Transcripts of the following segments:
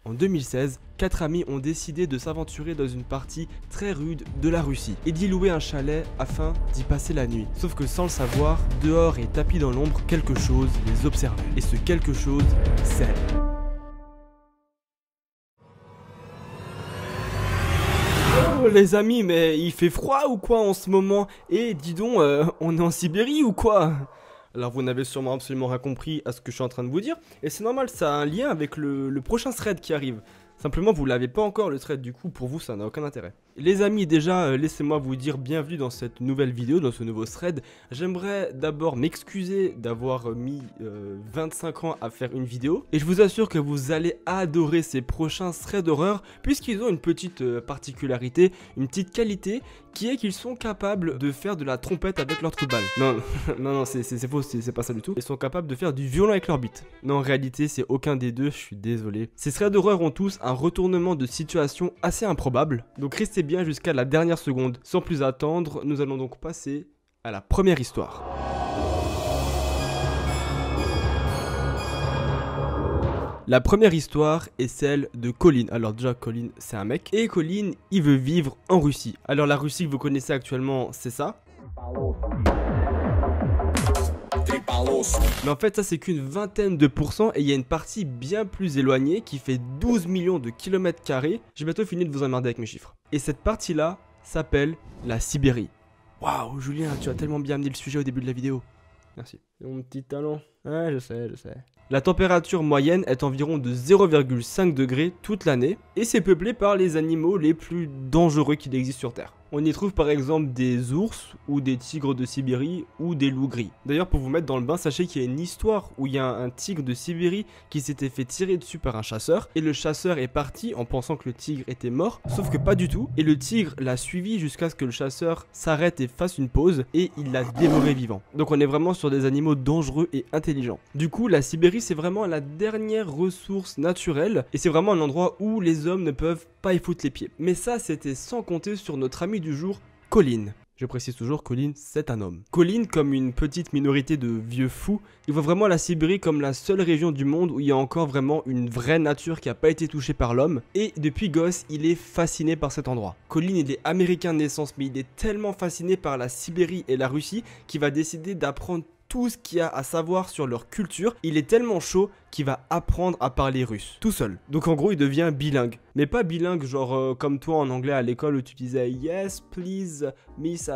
En 2016, 4 amis ont décidé de s'aventurer dans une partie très rude de la Russie et d'y louer un chalet afin d'y passer la nuit. Sauf que sans le savoir, dehors et tapis dans l'ombre, quelque chose les observait. Et ce quelque chose, c'est... Oh les amis, mais il fait froid ou quoi en ce moment? Et dis donc, on est en Sibérie ou quoi? Alors vous n'avez sûrement absolument rien compris à ce que je suis en train de vous dire, et c'est normal, ça a un lien avec le prochain thread qui arrive. Simplement vous l'avez pas encore le thread, du coup pour vous ça n'a aucun intérêt. Les amis, déjà laissez-moi vous dire bienvenue dans cette nouvelle vidéo, dans ce nouveau thread. J'aimerais d'abord m'excuser d'avoir mis 25 ans à faire une vidéo, et je vous assure que vous allez adorer ces prochains threads d'horreur, puisqu'ils ont une petite particularité, une petite qualité, qui est qu'ils sont capables de faire de la trompette avec leur trou de balle. Non, non, c'est faux, c'est pas ça du tout. Ils sont capables de faire du violon avec leur bite. Non, en réalité, c'est aucun des deux, je suis désolé. Ces threads d'horreur ont tous un retournement de situation assez improbable, donc restez bien jusqu'à la dernière seconde. Sans plus attendre, nous allons donc passer à la première histoire. La première histoire est celle de Colin. Alors déjà, Colin, c'est un mec. Et Colin, il veut vivre en Russie. Alors la Russie que vous connaissez actuellement, c'est ça. Mais en fait, ça c'est qu'une vingtaine de pourcents et il y a une partie bien plus éloignée qui fait 12 millions de kilomètres carrés. J'ai bientôt fini de vous emmerder avec mes chiffres. Et cette partie-là s'appelle la Sibérie. Waouh, Julien, tu as tellement bien amené le sujet au début de la vidéo. Merci. Mon petit talent. Ouais, je sais. La température moyenne est environ de 0,5 degrés toute l'année et c'est peuplé par les animaux les plus dangereux qu'il existe sur Terre. On y trouve par exemple des ours ou des tigres de Sibérie ou des loups gris. D'ailleurs, pour vous mettre dans le bain, sachez qu'il y a une histoire où il y a un tigre de Sibérie qui s'était fait tirer dessus par un chasseur et le chasseur est parti en pensant que le tigre était mort, sauf que pas du tout, et le tigre l'a suivi jusqu'à ce que le chasseur s'arrête et fasse une pause et il l'a dévoré vivant. Donc on est vraiment sur des animaux dangereux et intelligents. Du coup, la Sibérie c'est vraiment la dernière ressource naturelle et c'est vraiment un endroit où les hommes ne peuvent pas y foutre les pieds. Mais ça, c'était sans compter sur notre ami du jour, Colin. Je précise toujours, Colin, c'est un homme. Colin, comme une petite minorité de vieux fous, il voit vraiment la Sibérie comme la seule région du monde où il y a encore vraiment une vraie nature qui n'a pas été touchée par l'homme. Et depuis gosse, il est fasciné par cet endroit. Colin, il est américain de naissance, mais il est tellement fasciné par la Sibérie et la Russie qu'il va décider d'apprendre tout ce qu'il y a à savoir sur leur culture. Il est tellement chaud qu'il va apprendre à parler russe, tout seul. Donc en gros, il devient bilingue. Mais pas bilingue genre comme toi en anglais à l'école où tu disais « Yes, please, miss,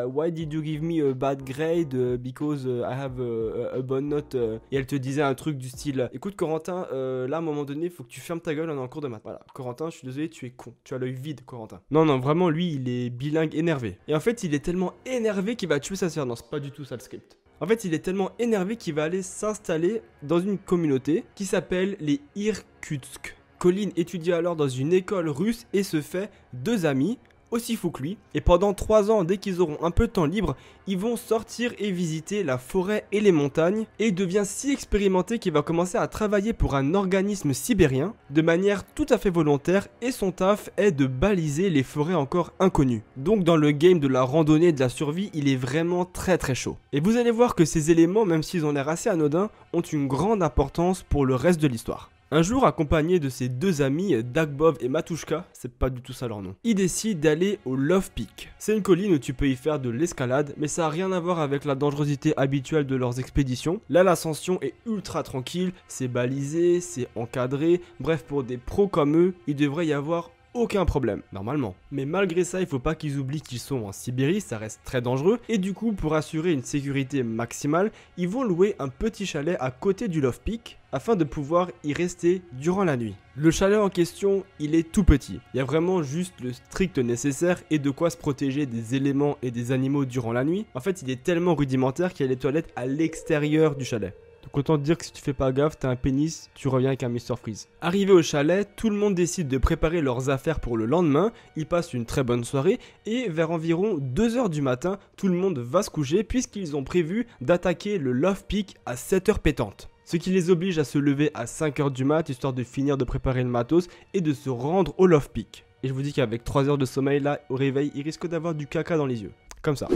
why did you give me a bad grade? Because I have a bonne note. » Et elle te disait un truc du style « Écoute Corentin, là à un moment donné, il faut que tu fermes ta gueule, on est en cours de maths. » Voilà, Corentin, je suis désolé, tu es con. Tu as l'œil vide, Corentin. Non, vraiment, lui, il est bilingue énervé. Et en fait, il est tellement énervé qu'il va tuer sa sœur. Non, c'est pas du tout ça le script. En fait, il est tellement énervé qu'il va aller s'installer dans une communauté qui s'appelle les Irkutsk. Colin étudie alors dans une école russe et se fait 2 amis, aussi fous que lui. Et pendant 3 ans, dès qu'ils auront un peu de temps libre, ils vont sortir et visiter la forêt et les montagnes. Et il devient si expérimenté qu'il va commencer à travailler pour un organisme sibérien de manière tout à fait volontaire. Et son taf est de baliser les forêts encore inconnues. Donc dans le game de la randonnée et de la survie, il est vraiment très chaud. Et vous allez voir que ces éléments, même s'ils ont l'air assez anodins, ont une grande importance pour le reste de l'histoire. Un jour, accompagné de ses 2 amis, Dagbov et Matushka, c'est pas du tout ça leur nom, ils décident d'aller au Love Peak. C'est une colline où tu peux y faire de l'escalade, mais ça a rien à voir avec la dangerosité habituelle de leurs expéditions. Là, l'ascension est ultra tranquille, c'est balisé, c'est encadré, bref, pour des pros comme eux, il devrait y avoir aucun problème, normalement. Mais malgré ça, il faut pas qu'ils oublient qu'ils sont en Sibérie, ça reste très dangereux. Et du coup, pour assurer une sécurité maximale, ils vont louer un petit chalet à côté du Love Peak afin de pouvoir y rester durant la nuit. Le chalet en question, il est tout petit. Il y a vraiment juste le strict nécessaire et de quoi se protéger des éléments et des animaux durant la nuit. En fait, il est tellement rudimentaire qu'il y a les toilettes à l'extérieur du chalet. Donc autant te dire que si tu fais pas gaffe, t'as un pénis, tu reviens avec un Mr Freeze. Arrivé au chalet, tout le monde décide de préparer leurs affaires pour le lendemain. Ils passent une très bonne soirée et vers environ 2 h du matin, tout le monde va se coucher puisqu'ils ont prévu d'attaquer le Love Peak à 7 h pétantes. Ce qui les oblige à se lever à 5 h du mat histoire de finir de préparer le matos et de se rendre au Love Peak. Et je vous dis qu'avec 3 heures de sommeil là, au réveil, il risque d'avoir du caca dans les yeux. Comme ça.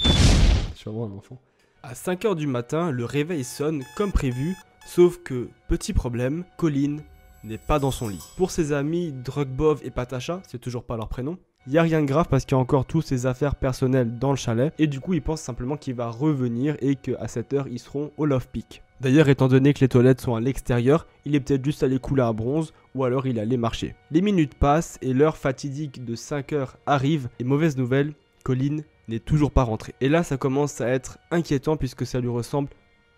Je suis vraiment un enfant. À 5 h du matin, le réveil sonne comme prévu. Sauf que, petit problème, Colin n'est pas dans son lit. Pour ses amis Drugbov et Patacha, c'est toujours pas leur prénom, il n'y a rien de grave parce qu'il y a encore tous ses affaires personnelles dans le chalet et du coup ils pensent simplement qu'il va revenir et qu'à cette heure ils seront au Love Peak. D'ailleurs, étant donné que les toilettes sont à l'extérieur, il est peut-être juste allé couler un bronze ou alors il allait marcher. Les minutes passent et l'heure fatidique de 5 heures arrive et mauvaise nouvelle, Colin n'est toujours pas rentré. Et là ça commence à être inquiétant puisque ça lui ressemble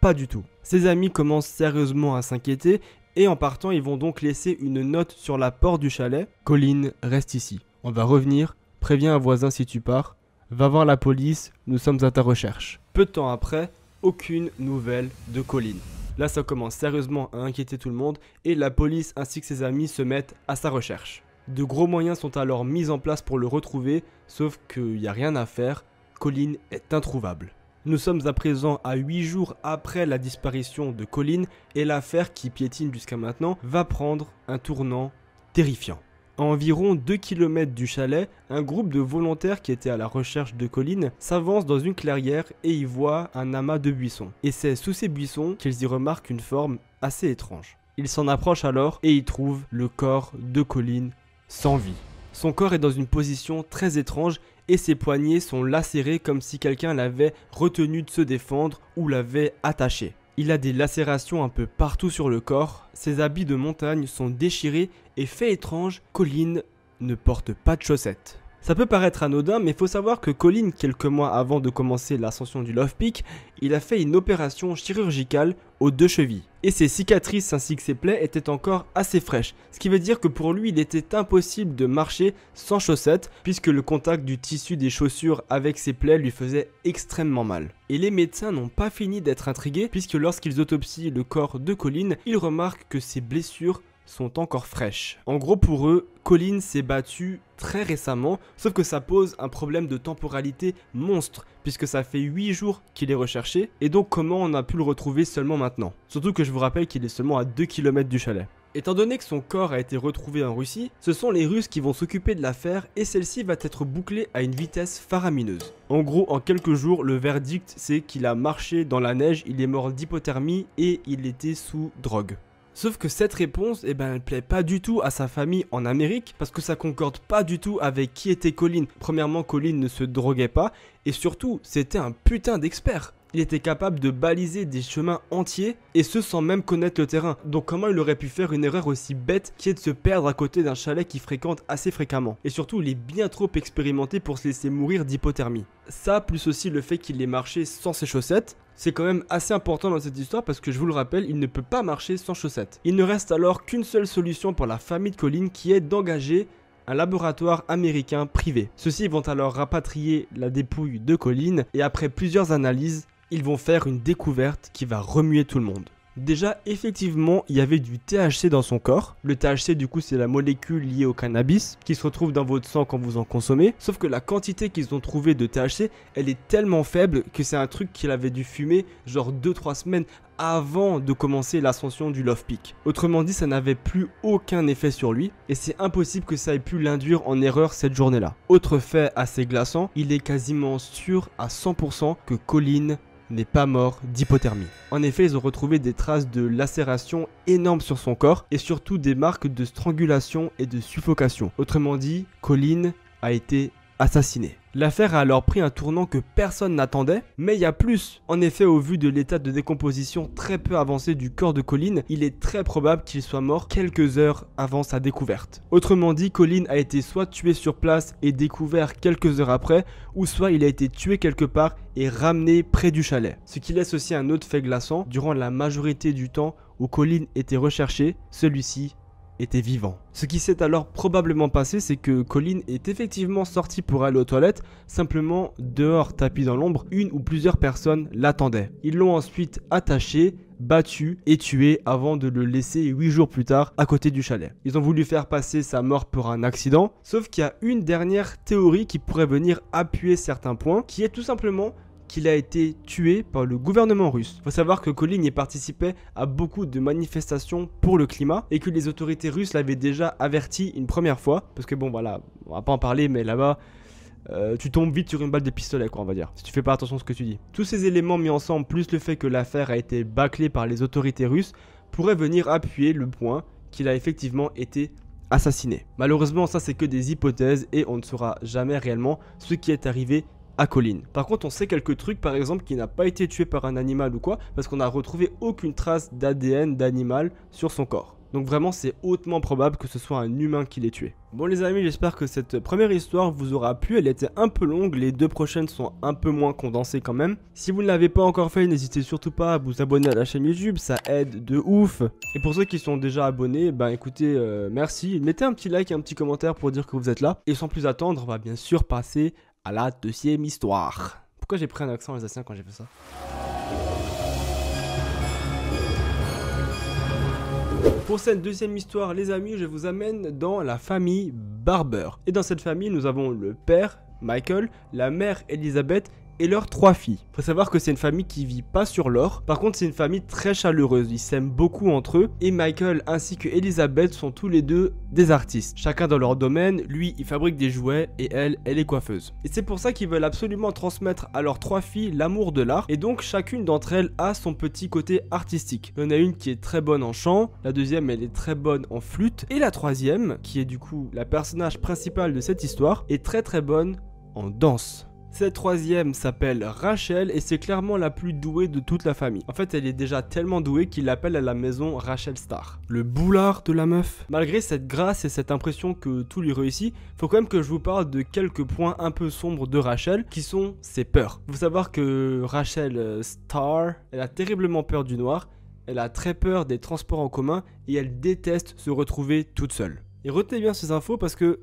pas du tout. Ses amis commencent sérieusement à s'inquiéter et en partant ils vont donc laisser une note sur la porte du chalet. Colin reste ici. On va revenir, préviens un voisin si tu pars, va voir la police, nous sommes à ta recherche. Peu de temps après, aucune nouvelle de Colin. Là ça commence sérieusement à inquiéter tout le monde et la police ainsi que ses amis se mettent à sa recherche. De gros moyens sont alors mis en place pour le retrouver, sauf qu'il n'y a rien à faire, Colin est introuvable. Nous sommes à présent à 8 jours après la disparition de Colin et l'affaire qui piétine jusqu'à maintenant va prendre un tournant terrifiant. À environ 2 km du chalet, un groupe de volontaires qui étaient à la recherche de Colin s'avance dans une clairière et y voit un amas de buissons. Et c'est sous ces buissons qu'ils y remarquent une forme assez étrange. Ils s'en approchent alors et y trouvent le corps de Colin sans vie. Son corps est dans une position très étrange et ses poignets sont lacérés comme si quelqu'un l'avait retenu de se défendre ou l'avait attaché. Il a des lacérations un peu partout sur le corps, ses habits de montagne sont déchirés et fait étrange, Colin ne porte pas de chaussettes. Ça peut paraître anodin, mais il faut savoir que Colin, quelques mois avant de commencer l'ascension du Love Peak, il a fait une opération chirurgicale aux 2 chevilles. Et ses cicatrices ainsi que ses plaies étaient encore assez fraîches, ce qui veut dire que pour lui il était impossible de marcher sans chaussettes, puisque le contact du tissu des chaussures avec ses plaies lui faisait extrêmement mal. Et les médecins n'ont pas fini d'être intrigués, puisque lorsqu'ils autopsient le corps de Colin, ils remarquent que ses blessures sont encore fraîches. En gros pour eux, Colin s'est battu très récemment, sauf que ça pose un problème de temporalité monstre, puisque ça fait 8 jours qu'il est recherché, et donc comment on a pu le retrouver seulement maintenant? Surtout que je vous rappelle qu'il est seulement à 2 km du chalet. Étant donné que son corps a été retrouvé en Russie, ce sont les Russes qui vont s'occuper de l'affaire et celle-ci va être bouclée à une vitesse faramineuse. En gros, en quelques jours, le verdict c'est qu'il a marché dans la neige, il est mort d'hypothermie et il était sous drogue. Sauf que cette réponse, elle plaît pas du tout à sa famille en Amérique parce que ça concorde pas du tout avec qui était Colin. Premièrement, Colin ne se droguait pas et surtout, c'était un putain d'expert. Il était capable de baliser des chemins entiers et ce sans même connaître le terrain. Donc comment il aurait pu faire une erreur aussi bête qui est de se perdre à côté d'un chalet qu'il fréquente assez fréquemment. Et surtout, il est bien trop expérimenté pour se laisser mourir d'hypothermie. Ça, plus aussi le fait qu'il ait marché sans ses chaussettes, c'est quand même assez important dans cette histoire parce que je vous le rappelle, il ne peut pas marcher sans chaussettes. Il ne reste alors qu'une seule solution pour la famille de Colin qui est d'engager un laboratoire américain privé. Ceux-ci vont alors rapatrier la dépouille de Colin et après plusieurs analyses, ils vont faire une découverte qui va remuer tout le monde. Déjà, effectivement, il y avait du THC dans son corps. Le THC, du coup, c'est la molécule liée au cannabis qui se retrouve dans votre sang quand vous en consommez. Sauf que la quantité qu'ils ont trouvée de THC, elle est tellement faible que c'est un truc qu'il avait dû fumer genre 2-3 semaines avant de commencer l'ascension du Love Peak. Autrement dit, ça n'avait plus aucun effet sur lui et c'est impossible que ça ait pu l'induire en erreur cette journée-là. Autre fait assez glaçant, il est quasiment sûr à 100% que Colin n'est pas mort d'hypothermie. En effet, ils ont retrouvé des traces de lacération énormes sur son corps et surtout des marques de strangulation et de suffocation. Autrement dit, Colin a été assassiné. L'affaire a alors pris un tournant que personne n'attendait, mais il y a plus. En effet, au vu de l'état de décomposition très peu avancé du corps de Colin, il est très probable qu'il soit mort quelques heures avant sa découverte. Autrement dit, Colin a été soit tué sur place et découvert quelques heures après, ou soit il a été tué quelque part et ramené près du chalet. Ce qui laisse aussi un autre fait glaçant, durant la majorité du temps où Colin était recherché, celui-ci était vivant. Ce qui s'est alors probablement passé, c'est que Colin est effectivement sorti pour aller aux toilettes, simplement dehors tapis dans l'ombre, une ou plusieurs personnes l'attendaient. Ils l'ont ensuite attaché, battu et tué avant de le laisser 8 jours plus tard à côté du chalet. Ils ont voulu faire passer sa mort pour un accident, sauf qu'il y a une dernière théorie qui pourrait venir appuyer certains points, qui est tout simplement qu'il a été tué par le gouvernement russe. Il faut savoir que Colin y participait à beaucoup de manifestations pour le climat et que les autorités russes l'avaient déjà averti une première fois, parce que bon voilà, on va pas en parler, mais là-bas, tu tombes vite sur une balle de pistolet, quoi, on va dire, si tu fais pas attention à ce que tu dis. Tous ces éléments mis ensemble, plus le fait que l'affaire a été bâclée par les autorités russes, pourraient venir appuyer le point qu'il a effectivement été assassiné. Malheureusement, ça c'est que des hypothèses et on ne saura jamais réellement ce qui est arrivé à Colin. Par contre, on sait quelques trucs, par exemple, qu'il n'a pas été tué par un animal ou quoi, parce qu'on n'a retrouvé aucune trace d'ADN d'animal sur son corps. Donc vraiment, c'est hautement probable que ce soit un humain qui l'ait tué. Bon les amis, j'espère que cette première histoire vous aura plu. Elle était un peu longue, les deux prochaines sont un peu moins condensées quand même. Si vous ne l'avez pas encore fait, n'hésitez surtout pas à vous abonner à la chaîne YouTube, ça aide de ouf. Et pour ceux qui sont déjà abonnés, ben écoutez, merci. Mettez un petit like et un petit commentaire pour dire que vous êtes là. Et sans plus attendre, on va bien sûr passer à la deuxième histoire. Pourquoi j'ai pris un accent alsacien quand j'ai fait ça ? Pour cette deuxième histoire, les amis, je vous amène dans la famille Barber. Et dans cette famille, nous avons le père, Michael, la mère, Elizabeth, et leurs 3 filles. Faut savoir que c'est une famille qui vit pas sur l'or. Par contre, c'est une famille très chaleureuse. Ils s'aiment beaucoup entre eux. Et Michael ainsi que Elizabeth sont tous les deux des artistes. Chacun dans leur domaine. Lui, il fabrique des jouets et elle est coiffeuse. Et c'est pour ça qu'ils veulent absolument transmettre à leurs 3 filles l'amour de l'art. Et donc, chacune d'entre elles a son petit côté artistique. Il y en a une qui est très bonne en chant. La deuxième, elle est très bonne en flûte. Et la troisième, qui est du coup la personnage principale de cette histoire, est très bonne en danse. Cette troisième s'appelle Rachel et c'est clairement la plus douée de toute la famille. En fait, elle est déjà tellement douée qu'il l'appelle à la maison Rachel Star. Le boulard de la meuf. Malgré cette grâce et cette impression que tout lui réussit, faut quand même que je vous parle de quelques points un peu sombres de Rachel, qui sont ses peurs. Faut savoir que Rachel Star, elle a terriblement peur du noir, elle a très peur des transports en commun et elle déteste se retrouver toute seule. Et retenez bien ces infos parce que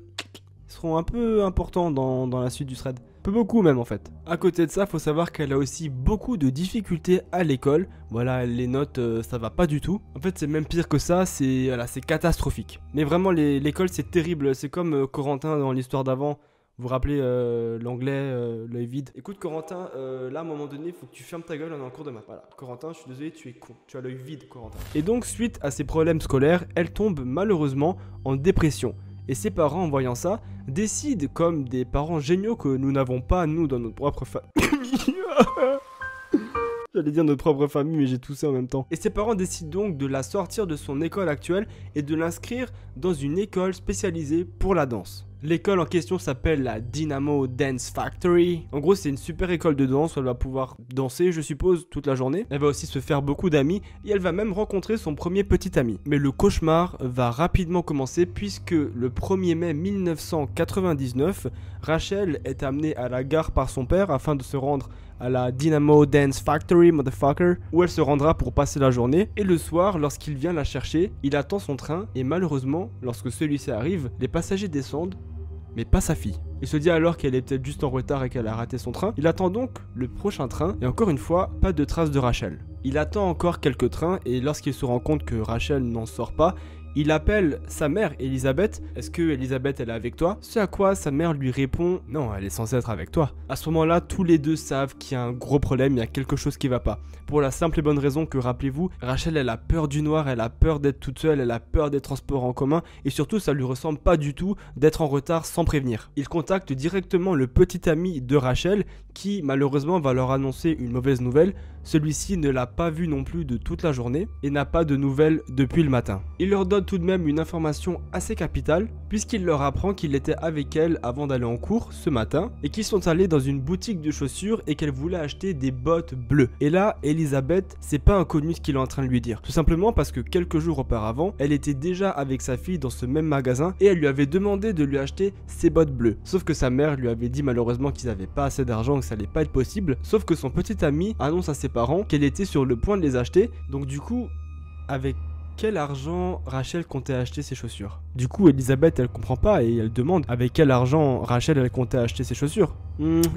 seront un peu importants dans la suite du thread. Peu beaucoup même en fait. À côté de ça, faut savoir qu'elle a aussi beaucoup de difficultés à l'école. Voilà, les notes, ça va pas du tout. En fait, c'est même pire que ça, c'est catastrophique. Mais vraiment, l'école, c'est terrible. C'est comme Corentin dans l'histoire d'avant. Vous vous rappelez l'anglais, l'œil vide. Écoute Corentin, là à un moment donné, il faut que tu fermes ta gueule, on est en cours de maths. Voilà, Corentin, je suis désolé, tu es con. Tu as l'œil vide, Corentin. Et donc, suite à ses problèmes scolaires, elle tombe malheureusement en dépression. Et ses parents, en voyant ça, décident, comme des parents géniaux que nous n'avons pas, nous, dans notre propre famille. J'allais dire notre propre famille, mais j'ai toussé en même temps. Et ses parents décident donc de la sortir de son école actuelle et de l'inscrire dans une école spécialisée pour la danse. L'école en question s'appelle la Dynamo Dance Factory. En gros, c'est une super école de danse où elle va pouvoir danser, je suppose, toute la journée. Elle va aussi se faire beaucoup d'amis et elle va même rencontrer son premier petit ami. Mais le cauchemar va rapidement commencer puisque le 1er mai 1999, Rachel est amenée à la gare par son père afin de se rendre à la Dynamo Dance Factory, motherfucker, où elle se rendra pour passer la journée. Et le soir, lorsqu'il vient la chercher, il attend son train et malheureusement, lorsque celui-ci arrive, les passagers descendent, mais pas sa fille. Il se dit alors qu'elle est peut-être juste en retard et qu'elle a raté son train. Il attend donc le prochain train et encore une fois, pas de traces de Rachel. Il attend encore quelques trains et lorsqu'il se rend compte que Rachel n'en sort pas, il appelle sa mère Elisabeth. Est-ce que Elisabeth elle est avec toi? Ce à quoi sa mère lui répond non, elle est censée être avec toi. À ce moment-là, tous les deux savent qu'il y a un gros problème, il y a quelque chose qui va pas. Pour la simple et bonne raison que, rappelez-vous, Rachel elle a peur du noir, elle a peur d'être toute seule, elle a peur des transports en commun et surtout ça lui ressemble pas du tout d'être en retard sans prévenir. Il contacte directement le petit ami de Rachel qui malheureusement va leur annoncer une mauvaise nouvelle. Celui-ci ne l'a pas vu non plus de toute la journée et n'a pas de nouvelles depuis le matin. Il leur donne tout de même une information assez capitale puisqu'il leur apprend qu'il était avec elle avant d'aller en cours ce matin et qu'ils sont allés dans une boutique de chaussures et qu'elle voulait acheter des bottes bleues. Et là, Elisabeth, c'est pas inconnu ce qu'il est en train de lui dire. Tout simplement parce que quelques jours auparavant, elle était déjà avec sa fille dans ce même magasin et elle lui avait demandé de lui acheter ses bottes bleues. Sauf que sa mère lui avait dit malheureusement qu'ils n'avaient pas assez d'argent, que ça allait pas être possible. Sauf que son petit ami annonce à ses parents qu'elle était sur le point de les acheter. Donc du coup, avec quel argent Rachel comptait acheter ses chaussures? Du coup, Elisabeth, elle comprend pas et elle demande avec quel argent Rachel elle comptait acheter ses chaussures.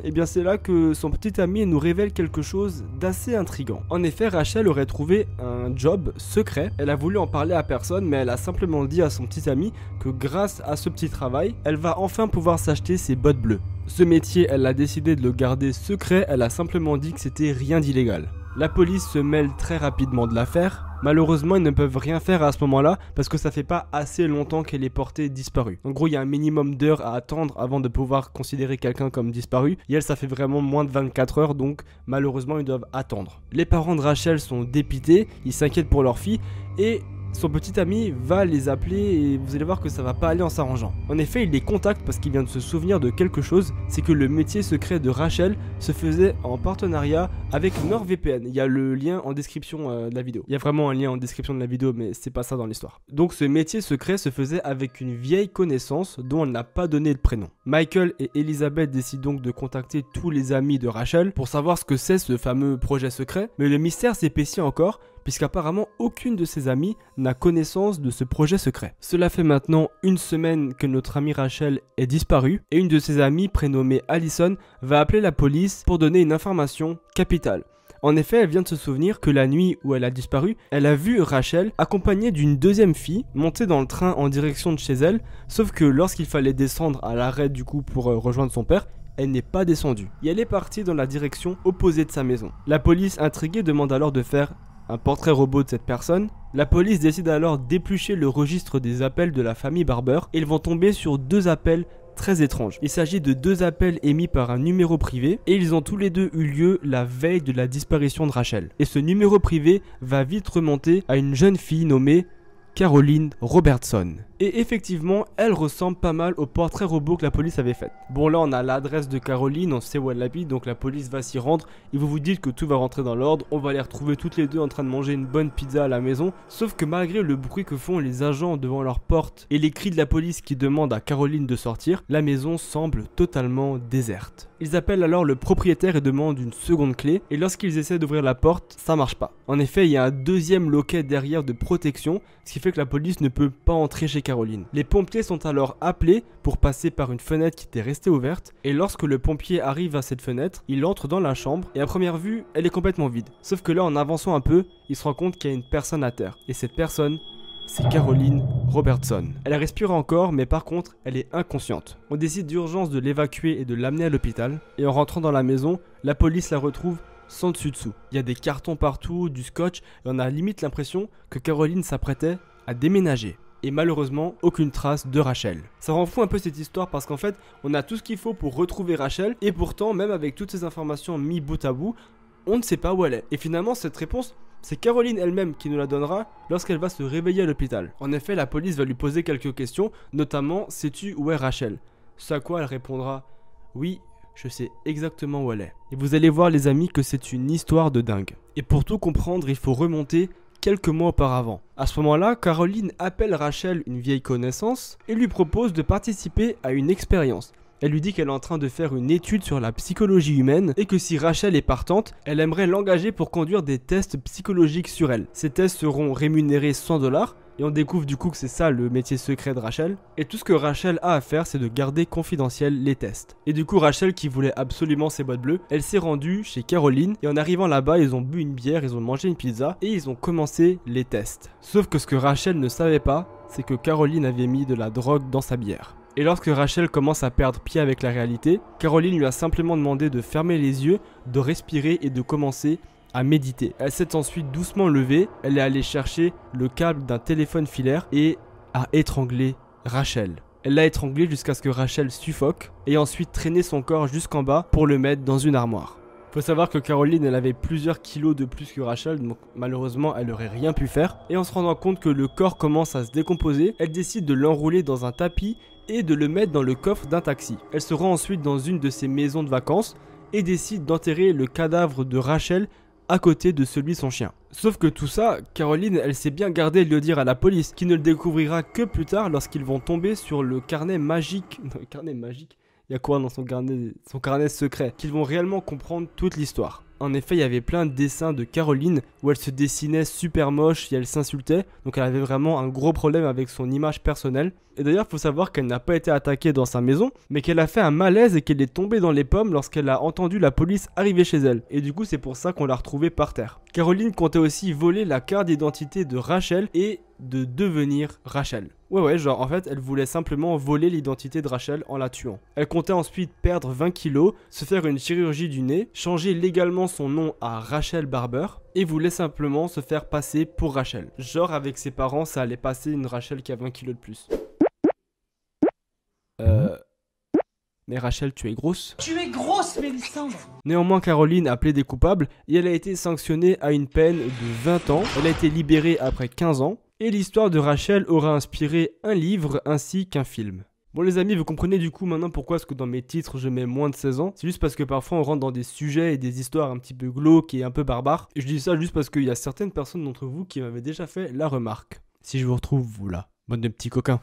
Et bien c'est là que son petit ami nous révèle quelque chose d'assez intriguant. En effet, Rachel aurait trouvé un job secret. Elle a voulu en parler à personne, mais elle a simplement dit à son petit ami que grâce à ce petit travail, elle va enfin pouvoir s'acheter ses bottes bleues. Ce métier, elle a décidé de le garder secret, elle a simplement dit que c'était rien d'illégal. La police se mêle très rapidement de l'affaire Malheureusement, ils ne peuvent rien faire à ce moment-là parce que ça fait pas assez longtemps qu'elle est portée disparue. En gros, il y a un minimum d'heures à attendre avant de pouvoir considérer quelqu'un comme disparu. Et elle, ça fait vraiment moins de 24 heures, donc malheureusement, ils doivent attendre. Les parents de Rachel sont dépités, ils s'inquiètent pour leur fille et son petit ami va les appeler et vous allez voir que ça va pas aller en s'arrangeant. En effet, il les contacte parce qu'il vient de se souvenir de quelque chose, c'est que le métier secret de Rachel se faisait en partenariat avec NordVPN. Il y a le lien en description de la vidéo. Il y a vraiment un lien en description de la vidéo, mais c'est pas ça dans l'histoire. Donc ce métier secret se faisait avec une vieille connaissance dont elle n'a pas donné de prénom. Michael et Elizabeth décident donc de contacter tous les amis de Rachel pour savoir ce que c'est ce fameux projet secret, mais le mystère s'épaissit encore puisqu'apparemment aucune de ses amies n'a connaissance de ce projet secret. Cela fait maintenant une semaine que notre amie Rachel est disparue et une de ses amies prénommée Allison va appeler la police pour donner une information capitale. En effet, elle vient de se souvenir que la nuit où elle a disparu, elle a vu Rachel accompagnée d'une deuxième fille monter dans le train en direction de chez elle, sauf que lorsqu'il fallait descendre à l'arrêt du coup pour rejoindre son père, elle n'est pas descendue et elle est partie dans la direction opposée de sa maison. La police intriguée demande alors de faire un portrait robot de cette personne. La police décide alors d'éplucher le registre des appels de la famille Barber et ils vont tomber sur deux appels très étranges. Il s'agit de deux appels émis par un numéro privé et ils ont tous les deux eu lieu la veille de la disparition de Rachel. Et ce numéro privé va vite remonter à une jeune fille nommée Caroline Robertson. Et effectivement, elle ressemble pas mal au portrait robot que la police avait fait. Bon, là on a l'adresse de Caroline, on sait où elle habite, donc la police va s'y rendre et vous vous dites que tout va rentrer dans l'ordre. On va les retrouver toutes les deux en train de manger une bonne pizza à la maison. Sauf que malgré le bruit que font les agents devant leur porte et les cris de la police qui demandent à Caroline de sortir, la maison semble totalement déserte. Ils appellent alors le propriétaire et demandent une seconde clé et lorsqu'ils essaient d'ouvrir la porte, ça marche pas. En effet, il y a un deuxième loquet derrière de protection, ce qui fait que la police ne peut pas entrer chez Caroline. Les pompiers sont alors appelés pour passer par une fenêtre qui était restée ouverte et lorsque le pompier arrive à cette fenêtre, il entre dans la chambre et à première vue, elle est complètement vide. Sauf que là, en avançant un peu, il se rend compte qu'il y a une personne à terre et cette personne, c'est Caroline Robertson. Elle respire encore, mais par contre, elle est inconsciente. On décide d'urgence de l'évacuer et de l'amener à l'hôpital et en rentrant dans la maison, la police la retrouve sans dessus-dessous. Il y a des cartons partout, du scotch, et on a limite l'impression que Caroline s'apprêtait à déménager. Et malheureusement, aucune trace de Rachel. Ça rend fou un peu cette histoire parce qu'en fait, on a tout ce qu'il faut pour retrouver Rachel, et pourtant, même avec toutes ces informations mis bout à bout, on ne sait pas où elle est. Et finalement, cette réponse, c'est Caroline elle-même qui nous la donnera lorsqu'elle va se réveiller à l'hôpital. En effet, la police va lui poser quelques questions, notamment, sais-tu où est Rachel? Ce à quoi elle répondra, oui, je sais exactement où elle est. Et vous allez voir les amis que c'est une histoire de dingue. Et pour tout comprendre, il faut remonter quelques mois auparavant. À ce moment-là, Caroline appelle Rachel, une vieille connaissance, et lui propose de participer à une expérience. Elle lui dit qu'elle est en train de faire une étude sur la psychologie humaine et que si Rachel est partante, elle aimerait l'engager pour conduire des tests psychologiques sur elle. Ces tests seront rémunérés 100 $. Et on découvre du coup que c'est ça le métier secret de Rachel. Et tout ce que Rachel a à faire, c'est de garder confidentiel les tests. Et du coup, Rachel, qui voulait absolument ses boîtes bleues, elle s'est rendue chez Caroline. Et en arrivant là-bas, ils ont bu une bière, ils ont mangé une pizza et ils ont commencé les tests. Sauf que ce que Rachel ne savait pas, c'est que Caroline avait mis de la drogue dans sa bière. Et lorsque Rachel commence à perdre pied avec la réalité, Caroline lui a simplement demandé de fermer les yeux, de respirer et de commencer à méditer. Elle s'est ensuite doucement levée, elle est allée chercher le câble d'un téléphone filaire et a étranglé Rachel. Elle l'a étranglée jusqu'à ce que Rachel suffoque et ensuite traîné son corps jusqu'en bas pour le mettre dans une armoire. Faut savoir que Caroline, elle avait plusieurs kilos de plus que Rachel, donc malheureusement elle n'aurait rien pu faire. Et en se rendant compte que le corps commence à se décomposer, elle décide de l'enrouler dans un tapis et de le mettre dans le coffre d'un taxi. Elle se rend ensuite dans une de ses maisons de vacances et décide d'enterrer le cadavre de Rachel à côté de celui de son chien. Sauf que tout ça, Caroline, elle s'est bien gardée de le dire à la police, qui ne le découvrira que plus tard lorsqu'ils vont tomber sur le carnet magique. Non, le carnet magique. Il y a quoi dans son carnet secret? Qu'ils vont réellement comprendre toute l'histoire. En effet, il y avait plein de dessins de Caroline où elle se dessinait super moche et elle s'insultait. Donc elle avait vraiment un gros problème avec son image personnelle. Et d'ailleurs, il faut savoir qu'elle n'a pas été attaquée dans sa maison, mais qu'elle a fait un malaise et qu'elle est tombée dans les pommes lorsqu'elle a entendu la police arriver chez elle. Et du coup, c'est pour ça qu'on l'a retrouvée par terre. Caroline comptait aussi voler la carte d'identité de Rachel et de devenir Rachel. Ouais, genre en fait, elle voulait simplement voler l'identité de Rachel en la tuant. Elle comptait ensuite perdre 20 kilos, se faire une chirurgie du nez, changer légalement simplement son nom à Rachel Barber et voulait simplement se faire passer pour Rachel. Genre avec ses parents, ça allait passer une Rachel qui a 20 kilos de plus. Mais Rachel, tu es grosse. Tu es grosse, Mélissandre. Néanmoins, Caroline a plaidé coupable et elle a été sanctionnée à une peine de 20 ans. Elle a été libérée après 15 ans. Et l'histoire de Rachel aura inspiré un livre ainsi qu'un film. Bon les amis, vous comprenez du coup maintenant pourquoi est-ce que dans mes titres je mets moins de 16 ans. C'est juste parce que parfois on rentre dans des sujets et des histoires un petit peu glauques et un peu barbares. Et je dis ça juste parce qu'il y a certaines personnes d'entre vous qui m'avaient déjà fait la remarque. Si je vous retrouve, vous là, bande de petits coquins.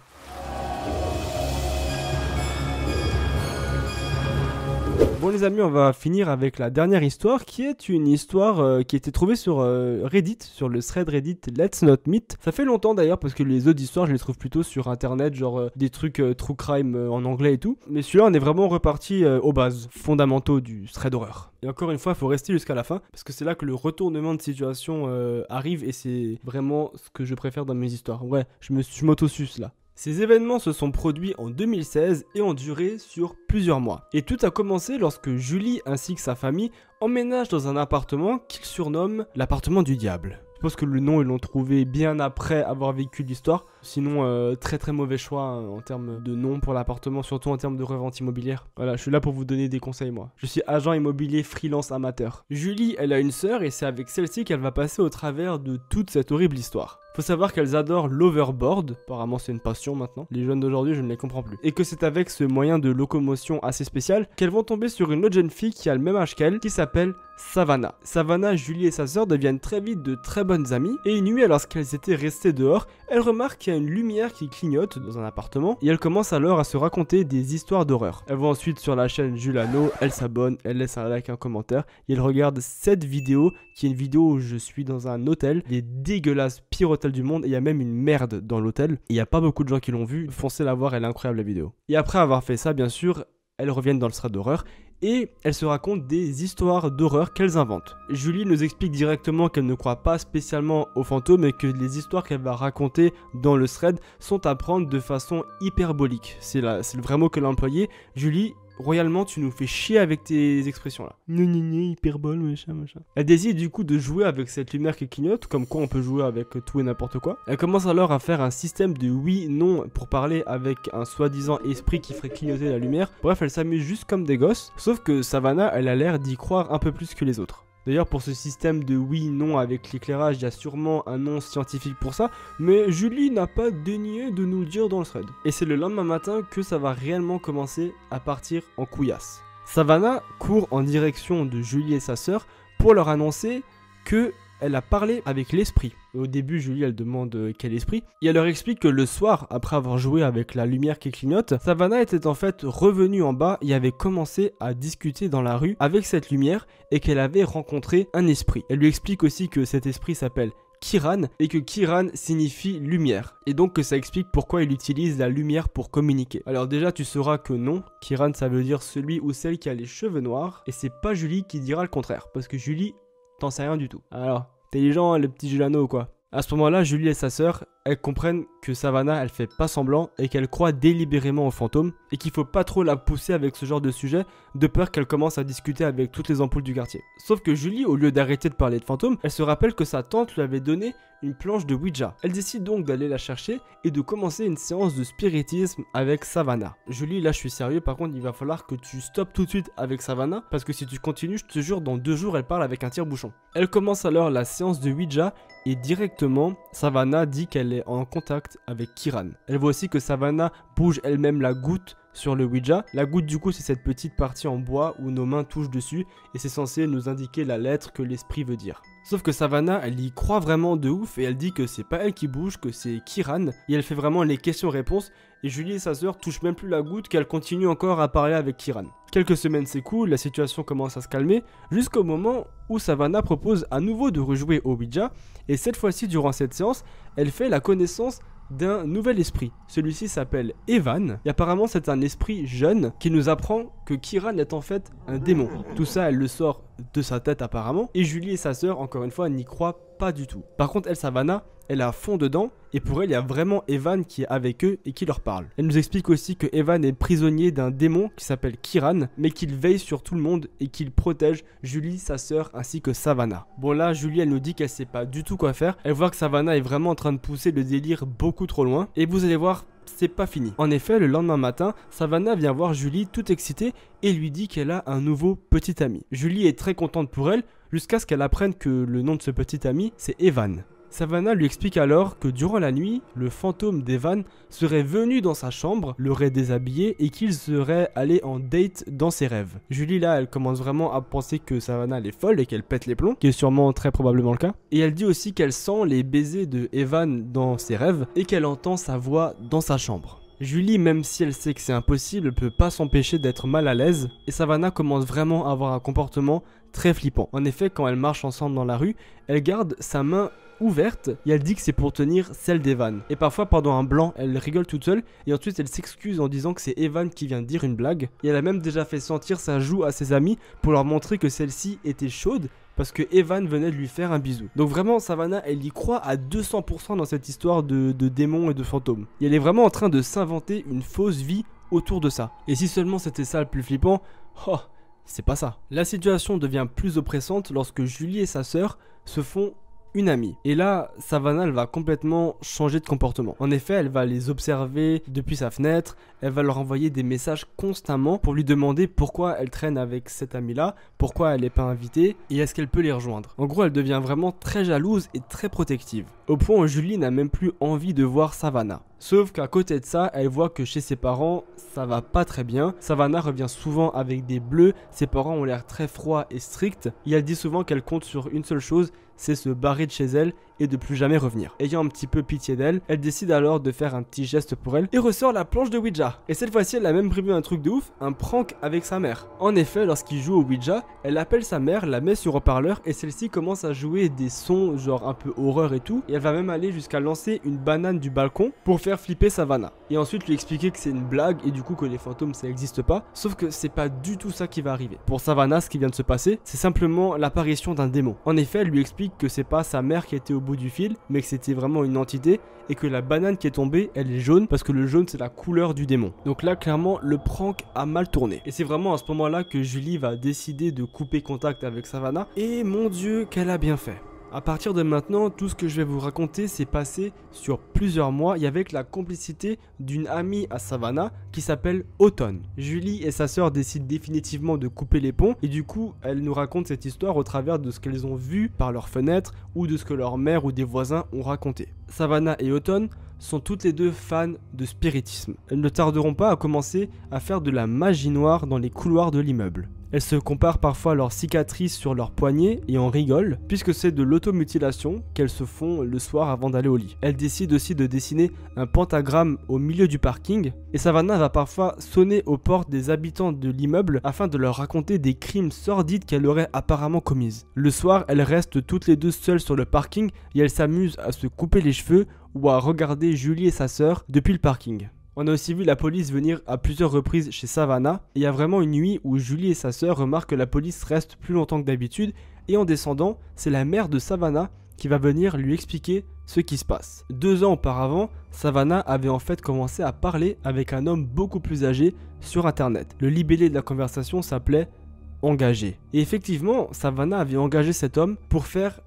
Bon les amis, on va finir avec la dernière histoire qui est une histoire qui a été trouvée sur Reddit, sur le thread Reddit Let's Not Meet. Ça fait longtemps d'ailleurs parce que les autres histoires je les trouve plutôt sur internet, genre des trucs true crime en anglais et tout. Mais celui-là on est vraiment reparti aux bases fondamentaux du thread horreur. Et encore une fois, il faut rester jusqu'à la fin parce que c'est là que le retournement de situation arrive et c'est vraiment ce que je préfère dans mes histoires. Ouais, je m'auto-suce là. Ces événements se sont produits en 2016 et ont duré sur plusieurs mois. Et tout a commencé lorsque Julie ainsi que sa famille emménagent dans un appartement qu'ils surnomment l'appartement du diable. Je pense que le nom ils l'ont trouvé bien après avoir vécu l'histoire. Sinon très très mauvais choix en termes de nom pour l'appartement, surtout en termes de revente immobilière. Voilà, je suis là pour vous donner des conseils moi. Je suis agent immobilier freelance amateur. Julie, elle a une sœur et c'est avec celle-ci qu'elle va passer au travers de toute cette horrible histoire. Faut savoir qu'elles adorent l'overboard, apparemment c'est une passion maintenant, les jeunes d'aujourd'hui je ne les comprends plus. Et que c'est avec ce moyen de locomotion assez spécial qu'elles vont tomber sur une autre jeune fille qui a le même âge qu'elle, qui s'appelle Savannah. Savannah, Julie et sa sœur deviennent très vite de très bonnes amies, et une nuit lorsqu'elles étaient restées dehors, elles remarquent qu'il y a une lumière qui clignote dans un appartement, et elles commencent alors à se raconter des histoires d'horreur. Elles vont ensuite sur la chaîne Julano, elles s'abonnent, elles laissent un like, un commentaire, et elles regardent cette vidéo, qui est une vidéo où je suis dans un hôtel, les dégueulasses pire hôtel du monde, et il y a même une merde dans l'hôtel. Il n'y a pas beaucoup de gens qui l'ont vu, foncez la voir, elle est incroyable la vidéo. Et après avoir fait ça, bien sûr, elles reviennent dans le thread d'horreur et elles se racontent des histoires d'horreur qu'elles inventent. Julie nous explique directement qu'elle ne croit pas spécialement aux fantômes et que les histoires qu'elle va raconter dans le thread sont à prendre de façon hyperbolique. C'est le vrai mot qu'elle a employé. Julie, royalement, tu nous fais chier avec tes expressions là. Hyperbole, machin. Elle décide du coup de jouer avec cette lumière qui clignote, comme quoi on peut jouer avec tout et n'importe quoi. Elle commence alors à faire un système de oui-non pour parler avec un soi-disant esprit qui ferait clignoter la lumière. Bref, elle s'amuse juste comme des gosses, sauf que Savannah, elle a l'air d'y croire un peu plus que les autres. D'ailleurs, pour ce système de oui-non avec l'éclairage, il y a sûrement un nom scientifique pour ça, mais Julie n'a pas daigné de nous le dire dans le thread. Et c'est le lendemain matin que ça va réellement commencer à partir en couillasse. Savannah court en direction de Julie et sa sœur pour leur annoncer que elle a parlé avec l'esprit. Au début, Julie, elle demande quel esprit. Et elle leur explique que le soir, après avoir joué avec la lumière qui clignote, Savannah était en fait revenue en bas et avait commencé à discuter dans la rue avec cette lumière et qu'elle avait rencontré un esprit. Elle lui explique aussi que cet esprit s'appelle Kiran et que Kiran signifie lumière et donc que ça explique pourquoi il utilise la lumière pour communiquer. Alors déjà tu sauras que non, Kiran ça veut dire celui ou celle qui a les cheveux noirs et c'est pas Julie qui dira le contraire parce que Julie t'en sais rien du tout. Alors, intelligent le petit Julano quoi. À ce moment-là, Julie et sa sœur, elles comprennent que Savannah, elle fait pas semblant et qu'elle croit délibérément aux fantômes et qu'il faut pas trop la pousser avec ce genre de sujet de peur qu'elle commence à discuter avec toutes les ampoules du quartier. Sauf que Julie, au lieu d'arrêter de parler de fantômes, elle se rappelle que sa tante lui avait donné une planche de Ouija. Elle décide donc d'aller la chercher et de commencer une séance de spiritisme avec Savannah. Julie, là je suis sérieux, par contre il va falloir que tu stoppes tout de suite avec Savannah parce que si tu continues, je te jure, dans 2 jours elle parle avec un tire-bouchon. Elle commence alors la séance de Ouija et directement, Savannah dit qu'elle est en contact avec Kiran. Elle voit aussi que Savannah bouge elle-même la goutte sur le Ouija. La goutte du coup c'est cette petite partie en bois où nos mains touchent dessus et c'est censé nous indiquer la lettre que l'esprit veut dire. Sauf que Savannah, elle y croit vraiment de ouf et elle dit que c'est pas elle qui bouge, que c'est Kiran et elle fait vraiment les questions-réponses et Julie et sa sœur touchent même plus la goutte qu'elle continue encore à parler avec Kiran. Quelques semaines s'écoulent, la situation commence à se calmer jusqu'au moment où Savannah propose à nouveau de rejouer au Ouija et cette fois-ci durant cette séance, elle fait la connaissance d'un nouvel esprit. Celui-ci s'appelle Evan et apparemment c'est un esprit jeune qui nous apprend que Kiran est en fait un démon. Tout ça elle le sort de sa tête apparemment et Julie et sa sœur encore une fois n'y croient pas du tout. Par contre, elle, Savannah, elle est à fond dedans, et pour elle, il y a vraiment Evan qui est avec eux et qui leur parle. Elle nous explique aussi que Evan est prisonnier d'un démon qui s'appelle Kiran, mais qu'il veille sur tout le monde et qu'il protège Julie, sa sœur, ainsi que Savannah. Bon là, Julie, elle nous dit qu'elle sait pas du tout quoi faire. Elle voit que Savannah est vraiment en train de pousser le délire beaucoup trop loin, et vous allez voir, c'est pas fini. En effet, le lendemain matin, Savannah vient voir Julie toute excitée et lui dit qu'elle a un nouveau petit ami. Julie est très contente pour elle, jusqu'à ce qu'elle apprenne que le nom de ce petit ami, c'est Evan. Savannah lui explique alors que durant la nuit, le fantôme d'Evan serait venu dans sa chambre, l'aurait déshabillé et qu'il serait allé en date dans ses rêves. Julie là, elle commence vraiment à penser que Savannah elle est folle et qu'elle pète les plombs, qui est sûrement très probablement le cas. Et elle dit aussi qu'elle sent les baisers de Evan dans ses rêves et qu'elle entend sa voix dans sa chambre. Julie, même si elle sait que c'est impossible, ne peut pas s'empêcher d'être mal à l'aise et Savannah commence vraiment à avoir un comportement très flippant. En effet, quand elles marchent ensemble dans la rue, elle garde sa main ouverte et elle dit que c'est pour tenir celle d'Evan. Et parfois pendant un blanc, elle rigole toute seule et ensuite elle s'excuse en disant que c'est Evan qui vient de dire une blague. Et elle a même déjà fait sentir sa joue à ses amis pour leur montrer que celle-ci était chaude parce que Evan venait de lui faire un bisou. Donc vraiment, Savannah, elle y croit à 200% dans cette histoire de démons et de fantômes. Et elle est vraiment en train de s'inventer une fausse vie autour de ça. Et si seulement c'était ça le plus flippant, oh, c'est pas ça. La situation devient plus oppressante lorsque Julie et sa sœur se font une amie. Et là, Savannah, elle va complètement changer de comportement. En effet, elle va les observer depuis sa fenêtre, elle va leur envoyer des messages constamment pour lui demander pourquoi elle traîne avec cette amie-là, pourquoi elle n'est pas invitée et est-ce qu'elle peut les rejoindre. En gros, elle devient vraiment très jalouse et très protective. Au point où Julie n'a même plus envie de voir Savannah. Sauf qu'à côté de ça, elle voit que chez ses parents, ça va pas très bien. Savannah revient souvent avec des bleus, ses parents ont l'air très froids et stricts, et elle dit souvent qu'elle compte sur une seule chose, c'est se barrer de chez elle et de plus jamais revenir. Ayant un petit peu pitié d'elle, elle décide alors de faire un petit geste pour elle et ressort la planche de Ouija. Et cette fois-ci, elle a même prévu un truc de ouf, un prank avec sa mère. En effet, lorsqu'il joue au Ouija, elle appelle sa mère, la met sur haut-parleur et celle-ci commence à jouer des sons genre un peu horreur et tout. Et elle va même aller jusqu'à lancer une banane du balcon pour faire flipper Savannah. Et ensuite lui expliquer que c'est une blague et du coup que les fantômes ça n'existe pas. Sauf que c'est pas du tout ça qui va arriver. Pour Savannah, ce qui vient de se passer, c'est simplement l'apparition d'un démon. En effet, elle lui explique que c'est pas sa mère qui était au bout du fil, mais que c'était vraiment une entité et que la banane qui est tombée, elle est jaune parce que le jaune c'est la couleur du démon. Donc là, clairement, le prank a mal tourné. Et c'est vraiment à ce moment-là que Julie va décider de couper contact avec Savannah. Et mon Dieu, qu'elle a bien fait. À partir de maintenant, tout ce que je vais vous raconter s'est passé sur plusieurs mois et avec la complicité d'une amie à Savannah qui s'appelle Autumn. Julie et sa sœur décident définitivement de couper les ponts et du coup, elles nous racontent cette histoire au travers de ce qu'elles ont vu par leurs fenêtres ou de ce que leur mère ou des voisins ont raconté. Savannah et Autumn sont toutes les deux fans de spiritisme. Elles ne tarderont pas à commencer à faire de la magie noire dans les couloirs de l'immeuble. Elles se comparent parfois leurs cicatrices sur leurs poignets et en rigolent, puisque c'est de l'automutilation qu'elles se font le soir avant d'aller au lit. Elles décident aussi de dessiner un pentagramme au milieu du parking, et Savannah va parfois sonner aux portes des habitants de l'immeuble afin de leur raconter des crimes sordides qu'elle aurait apparemment commises. Le soir, elles restent toutes les deux seules sur le parking et elles s'amusent à se couper les cheveux ou à regarder Julie et sa sœur depuis le parking. On a aussi vu la police venir à plusieurs reprises chez Savannah, et il y a vraiment une nuit où Julie et sa sœur remarquent que la police reste plus longtemps que d'habitude, et en descendant, c'est la mère de Savannah qui va venir lui expliquer ce qui se passe. 2 ans auparavant, Savannah avait en fait commencé à parler avec un homme beaucoup plus âgé sur internet. Le libellé de la conversation s'appelait « Engagé ». Et effectivement, Savannah avait engagé cet homme pour faire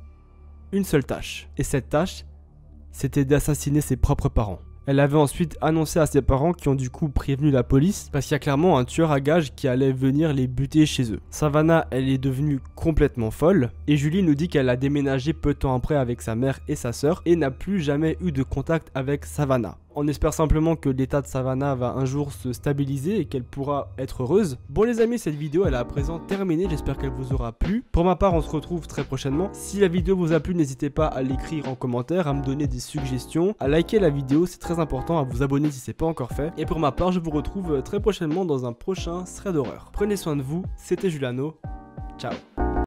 une seule tâche. Et cette tâche, c'était d'assassiner ses propres parents. Elle avait ensuite annoncé à ses parents qui ont du coup prévenu la police parce qu'il y a clairement un tueur à gages qui allait venir les buter chez eux. Savannah, elle est devenue complètement folle et Julie nous dit qu'elle a déménagé peu de temps après avec sa mère et sa sœur et n'a plus jamais eu de contact avec Savannah. On espère simplement que l'état de Savannah va un jour se stabiliser et qu'elle pourra être heureuse. Bon les amis, cette vidéo elle est à présent terminée, j'espère qu'elle vous aura plu. Pour ma part, on se retrouve très prochainement. Si la vidéo vous a plu, n'hésitez pas à l'écrire en commentaire, à me donner des suggestions, à liker la vidéo, c'est très important, à vous abonner si c'est pas encore fait. Et pour ma part, je vous retrouve très prochainement dans un prochain thread d'horreur. Prenez soin de vous, c'était Juliano, ciao.